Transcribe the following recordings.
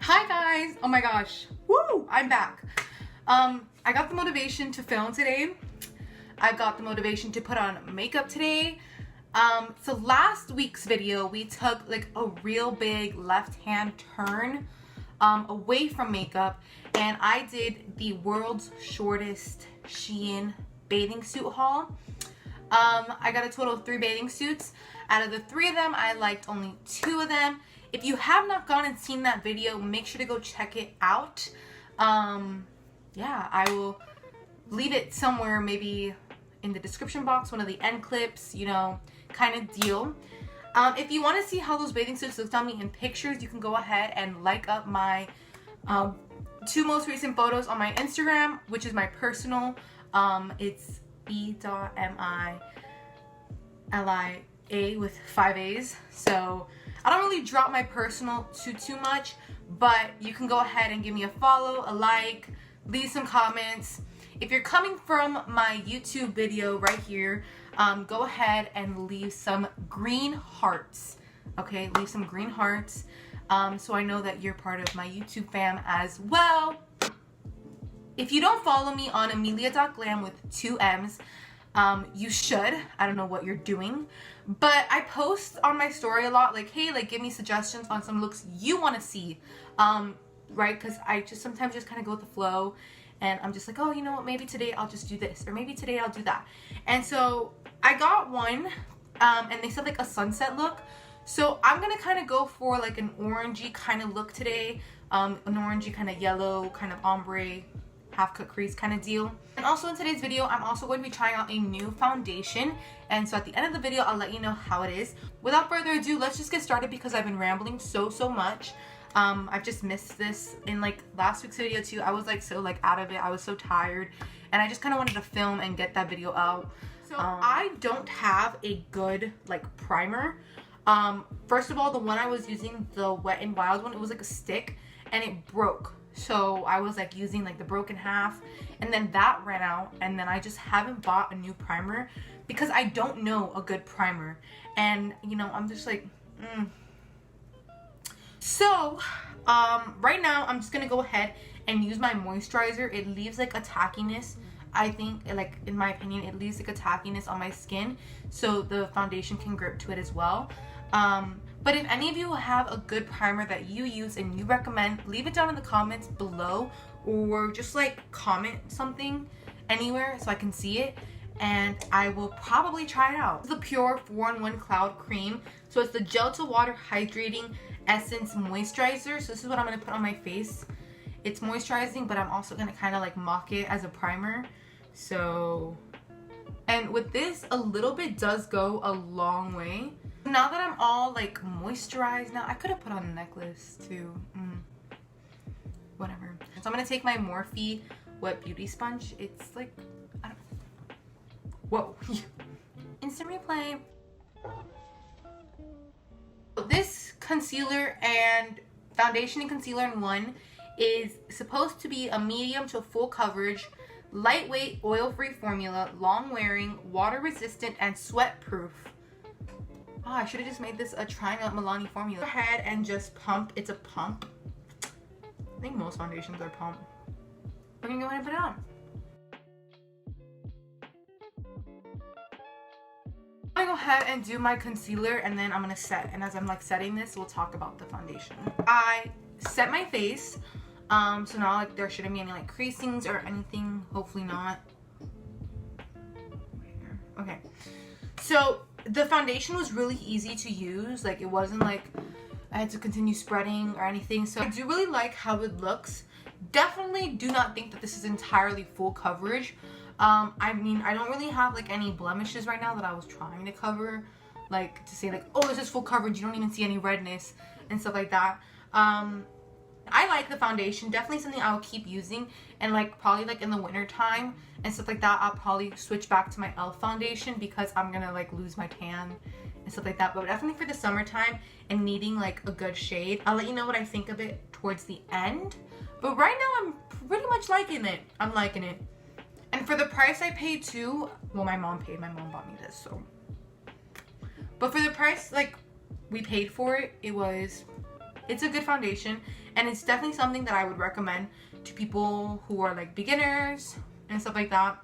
Hi guys! Oh my gosh. Woo! I'm back. I got the motivation to film today. I got the motivation to put on makeup today. So last week's video, we took like a real big left-hand turn away from makeup, and I did the world's shortest Shein bathing suit haul. I got a total of 3 bathing suits. Out of the 3 of them, I liked only 2 of them. If you have not gone and seen that video, make sure to go check it out. Yeah, I will leave it somewhere, maybe in the description box, one of the end clips, you know, kind of deal. If you want to see how those bathing suits looked on me in pictures, you can go ahead and like up my 2 most recent photos on my Instagram, which is my personal. It's e.milia with 5 A's. So I don't really drop my personal too much, but you can go ahead and give me a follow, a like, leave some comments. If you're coming from my YouTube video right here, go ahead and leave some green hearts. Okay, leave some green hearts so I know that you're part of my YouTube fam as well. If you don't follow me on amelia.glam with 2 M's, you should. I don't know what you're doing, but I post on my story a lot, like, hey, like, give me suggestions on some looks you want to see, right? Because I just sometimes just kind of go with the flow, and I'm just like, oh, you know what, maybe today I'll just do this, or maybe today I'll do that. And so I got one, and they said like a sunset look, so I'm gonna kind of go for like an orangey kind of look today, an orangey kind of yellow, kind of ombre, half cut crease kind of deal. And also in today's video, I'm also going to be trying out a new foundation, and so at the end of the video I'll let you know how it is. Without further ado, let's just get started because I've been rambling so much. I've just missed this in like last week's video too. I was like so like out of it. I was so tired, and I just kind of wanted to film and get that video out. So I don't have a good like primer. First of all, the one I was using, the Wet n Wild one, it was like a stick and it broke. So I was like using like the broken half, and then that ran out, and then I just haven't bought a new primer because I don't know a good primer, and you know, I'm just like So right now I'm just gonna go ahead and use my moisturizer. It leaves like a tackiness, I think, like in my opinion, it leaves like a tackiness on my skin, so the foundation can grip to it as well. But if any of you have a good primer that you use and you recommend, leave it down in the comments below, or just like comment something anywhere so I can see it, and I will probably try it out. It's the Pure 4-in-1 Cloud Cream. So it's the Gel to Water Hydrating Essence Moisturizer. So this is what I'm going to put on my face. It's moisturizing, but I'm also going to kind of like mock it as a primer. So, and with this, a little bit does go a long way. Now that I'm all like moisturized, now I could have put on a necklace too. Whatever. So I'm gonna take my Morphe Wet Beauty Sponge. It's like, I don't. Whoa! Instant replay. This concealer and foundation and concealer in one is supposed to be a medium to full coverage, lightweight, oil-free formula, long-wearing, water-resistant, and sweat-proof. Oh, I should have just made this a trying out Milani formula. Go ahead and just pump. It's a pump. I think most foundations are pump. We're gonna go ahead and put it on. I'm gonna go ahead and do my concealer, and then I'm gonna set. And as I'm like setting this, we'll talk about the foundation. I set my face. So now like there shouldn't be any like creasings or anything. Hopefully not. Okay. So the foundation was really easy to use. Like, it wasn't like I had to continue spreading or anything. So I do really like how it looks. Definitely do not think that this is entirely full coverage. I mean, I don't really have like any blemishes right now that I was trying to cover, like to say like, oh, this is full coverage, you don't even see any redness and stuff like that. I like the foundation. Definitely something I will keep using, and like probably like in the winter time and stuff like that, I'll probably switch back to my e.l.f. foundation because I'm gonna like lose my tan and stuff like that. But definitely for the summertime and needing like a good shade, I'll let you know what I think of it towards the end. But right now I'm pretty much liking it. I'm liking it. And for the price I paid too, well, my mom bought me this, so. But for the price like we paid for it, it was It's a good foundation, and it's definitely something that I would recommend to people who are like beginners and stuff like that.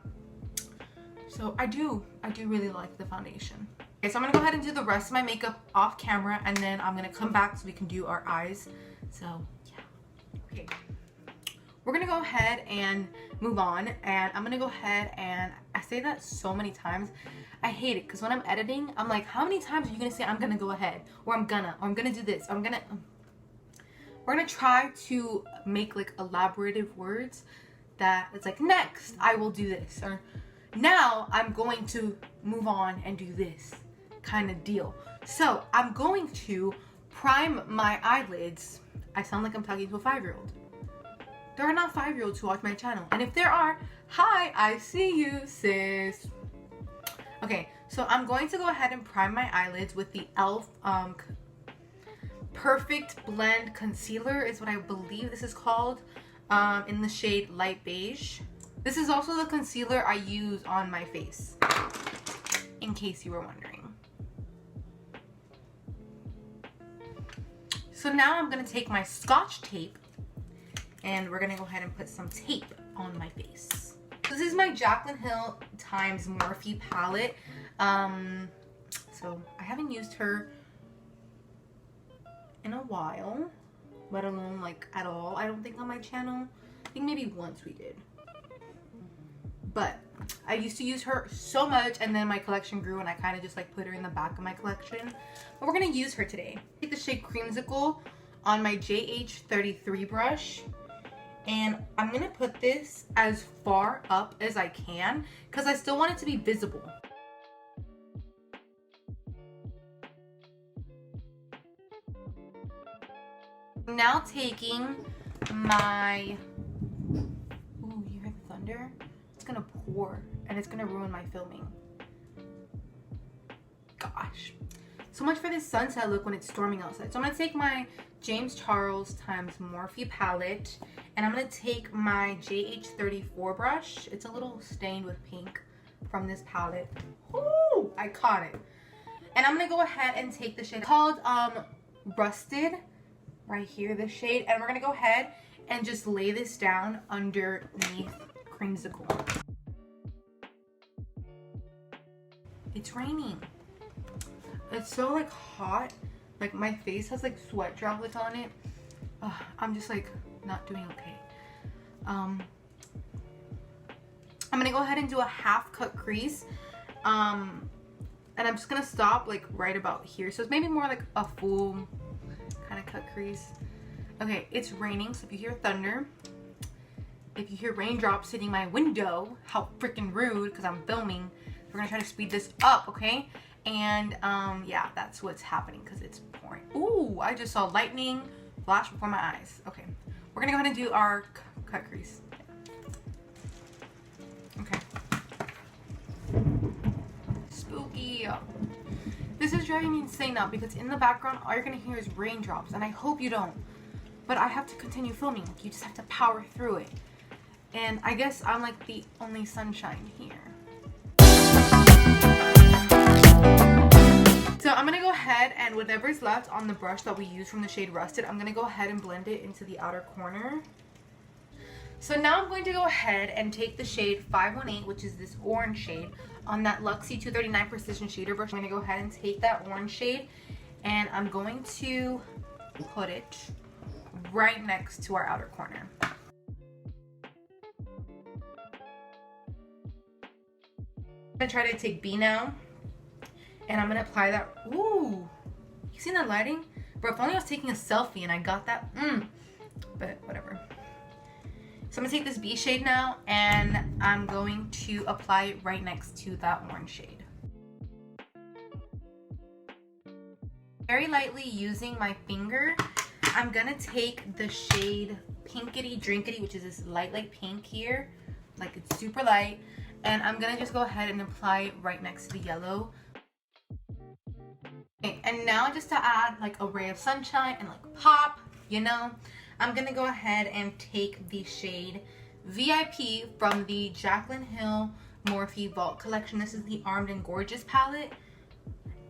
So I do really like the foundation. Okay, so I'm gonna go ahead and do the rest of my makeup off camera, and then I'm gonna come back so we can do our eyes. So yeah. Okay, we're gonna go ahead and move on, and I'm gonna go ahead and I say that so many times. I hate it because when I'm editing, I'm like, how many times are you gonna say I'm gonna go ahead, or I'm gonna do this, we're gonna try to make like elaborative words that it's like, next I will do this, or now I'm going to move on and do this kind of deal. So I'm going to prime my eyelids. I sound like I'm talking to a 5-year-old. There are not 5-year-olds who watch my channel, and if there are, hi, I see you, sis. Okay, so I'm going to go ahead and prime my eyelids with the e.l.f. Perfect Blend Concealer is what I believe this is called, in the shade Light Beige. This is also the concealer I use on my face, in case you were wondering. So now I'm going to take my Scotch tape, and we're going to go ahead and put some tape on my face. This is my Jaclyn Hill times Morphe palette. So I haven't used her in a while, let alone like at all, I don't think, on my channel. I think maybe once we did. But I used to use her so much, and then my collection grew and I kind of just like put her in the back of my collection. But we're going to use her today. Take the shade Creamsicle on my JH33 brush. And I'm going to put this as far up as I can because I still want it to be visible. Now taking my, ooh, you hear the thunder? It's gonna pour and it's gonna ruin my filming. Gosh. So much for this sunset look when it's storming outside. So I'm gonna take my James Charles times Morphe palette, and I'm gonna take my JH34 brush. It's a little stained with pink from this palette. Ooh, I caught it. And I'm gonna go ahead and take the shade called Rusted. Right here, this shade, and we're gonna go ahead and just lay this down underneath Creamsicle. It's raining. It's so like hot, like my face has like sweat droplets on it. I'm just like not doing okay. I'm gonna go ahead and do a half cut crease, and I'm just gonna stop like right about here, so it's maybe more like a full kind of cut crease. Okay, it's raining, so if you hear thunder, if you hear raindrops hitting my window, how freaking rude, because I'm filming. We're gonna try to speed this up, okay? And yeah, that's what's happening because it's pouring. Ooh, I just saw lightning flash before my eyes. Okay, we're gonna go ahead and do our cut crease. Okay. Spooky. This is driving me insane now because in the background, all you're gonna hear is raindrops, and I hope you don't. But I have to continue filming. You just have to power through it. And I guess I'm like the only sunshine here. So I'm gonna go ahead and whatever's left on the brush that we used from the shade Rusted, I'm gonna go ahead and blend it into the outer corner. So now I'm going to go ahead and take the shade 518, which is this orange shade, on that Luxie 239 Precision Shader brush. I'm going to go ahead and take that orange shade, and I'm going to put it right next to our outer corner. I'm going to try to take B now, and I'm going to apply that. Ooh, you seen that lighting? Bro, if only I was taking a selfie and I got that. But whatever. So I'm going to take this B shade now, and I'm going to apply it right next to that orange shade. Very lightly using my finger, I'm going to take the shade Pinkity Drinkity, which is this light pink here. Like, it's super light. And I'm going to just go ahead and apply it right next to the yellow. Okay, and now just to add like a ray of sunshine and like pop, you know, I'm going to go ahead and take the shade VIP from the Jaclyn Hill Morphe Vault collection. This is the Armed and Gorgeous palette.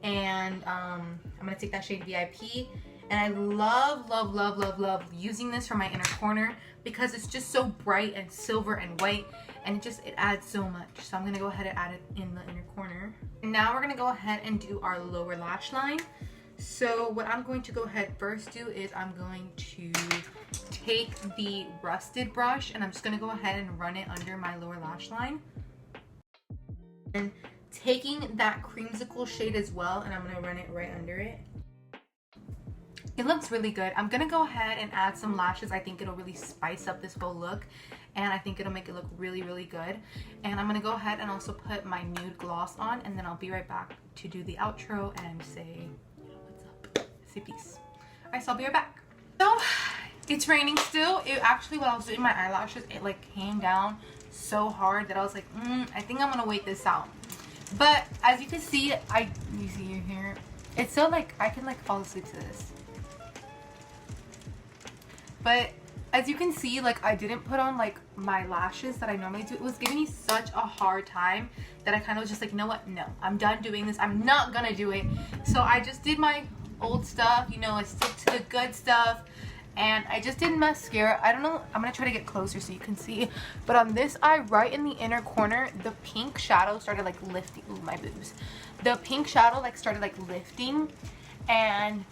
And I'm going to take that shade VIP, And I love, love, love, love, love using this for my inner corner because it's just so bright and silver and white, and it adds so much. So I'm gonna go ahead and add it in the inner corner. And now we're gonna go ahead and do our lower lash line. So what I'm going to go ahead first do is I'm going to take the rusted brush and I'm just gonna go ahead and run it under my lower lash line. And taking that creamsicle shade as well, and I'm gonna run it right under it. It looks really good. I'm gonna go ahead and add some lashes. I think it'll really spice up this whole look, and I think it'll make it look really, really good. And I'm gonna go ahead and also put my nude gloss on, and then I'll be right back to do the outro and say, what's up? Say peace. All right, so I'll be right back. So it's raining still. It actually, while I was doing my eyelashes, it like came down so hard that I was like, I think I'm gonna wait this out. But as you can see, you see your hair. It's so like I can like fall asleep to this. But as you can see, like I didn't put on like my lashes that I normally do. It was giving me such a hard time that I kind of was just like, you know what? No, I'm done doing this. I'm not gonna do it. So I just did my old stuff. You know, I stick to the good stuff. And I just did mascara. I don't know. I'm going to try to get closer so you can see. But on this eye, right in the inner corner, the pink shadow started like lifting. Ooh, my boobs. The pink shadow like started like lifting. And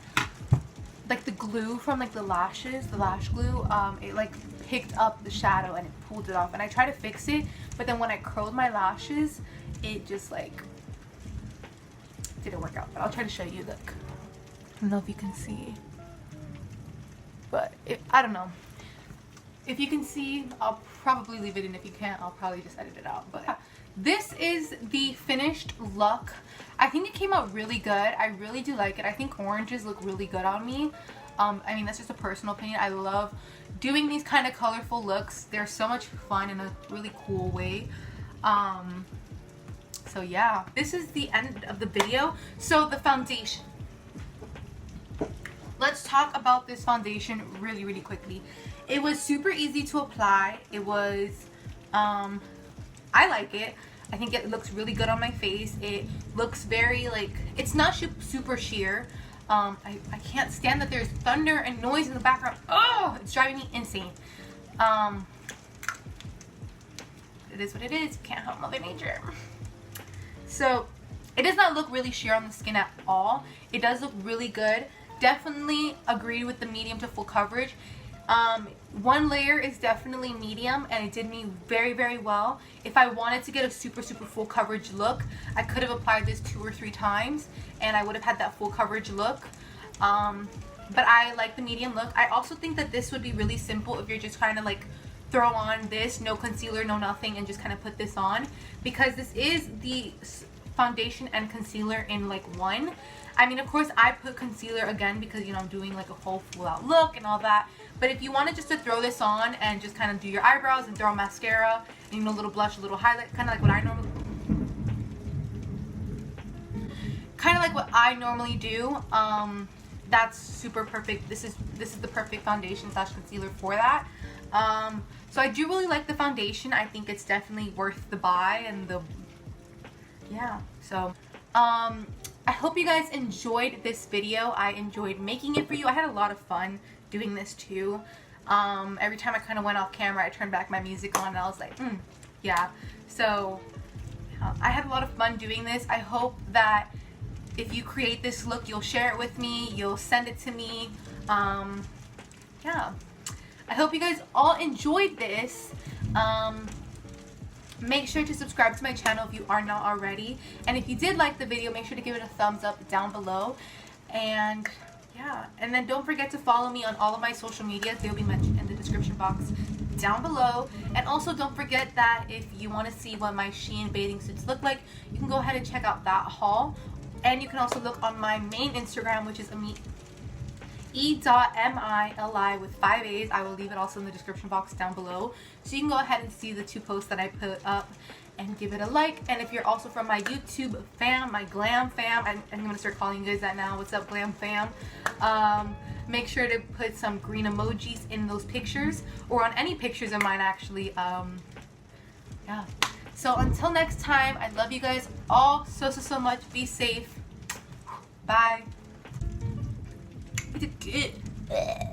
like the glue from like the lashes, the lash glue, it like picked up the shadow and it pulled it off. And I tried to fix it. But then when I curled my lashes, it just like didn't work out. But I'll try to show you. Look. I don't know if you can see. But I don't know. If you can see, I'll probably leave it in. If you can't, I'll probably just edit it out. But this is the finished look. I think it came out really good. I really do like it. I think oranges look really good on me. I mean, that's just a personal opinion. I love doing these kind of colorful looks. They're so much fun in a really cool way. So yeah, this is the end of the video. So the foundation. Let's talk about this foundation really, really quickly. It was super easy to apply. It was, I like it. I think it looks really good on my face. It looks very like, it's not super sheer. I can't stand that there's thunder and noise in the background. Oh, it's driving me insane. It is what it is. Can't help Mother Nature. So it does not look really sheer on the skin at all. It does look really good. Definitely agree with the medium to full coverage. One layer is definitely medium and it did me very, very well. If I wanted to get a super full coverage look, I could have applied this 2 or 3 times and I would have had that full coverage look. But I like the medium look. I also think that this would be really simple if you're just kind of like throw on this, no concealer, no nothing, and just kind of put this on, because this is the foundation and concealer in like one. I mean, of course, I put concealer again because, you know, I'm doing like a whole full out look and all that. But if you wanted just to throw this on and just kind of do your eyebrows and throw mascara and, you know, a little blush, a little highlight, kind of like what I normally do, that's super perfect. This is the perfect foundation / concealer for that. So I do really like the foundation. I think it's definitely worth the buy and the, yeah. So, I hope you guys enjoyed this video. I enjoyed making it for you. I had a lot of fun doing this too. Every time I kind of went off camera, I turned back my music on and I was like, yeah. So I had a lot of fun doing this. I hope that if you create this look, you'll share it with me. You'll send it to me. Yeah. I hope you guys all enjoyed this. Make sure to subscribe to my channel if you are not already. And if you did like the video, make sure to give it a thumbs up down below. And yeah, and then don't forget to follow me on all of my social medias. They will be mentioned in the description box down below. And also don't forget that if you want to see what my Shein bathing suits look like, you can go ahead and check out that haul. And you can also look on my main Instagram, which is e.mili with 5 A's. I will leave it also in the description box down below, so you can go ahead and see the 2 posts that I put up and give it a like. And if you're also from my YouTube fam, my Glam Fam, I'm gonna start calling you guys that now. What's up, Glam Fam? Make sure to put some green emojis in those pictures, or on any pictures of mine actually. Yeah. So until next time, I love you guys all so much. Be safe. Bye. it good.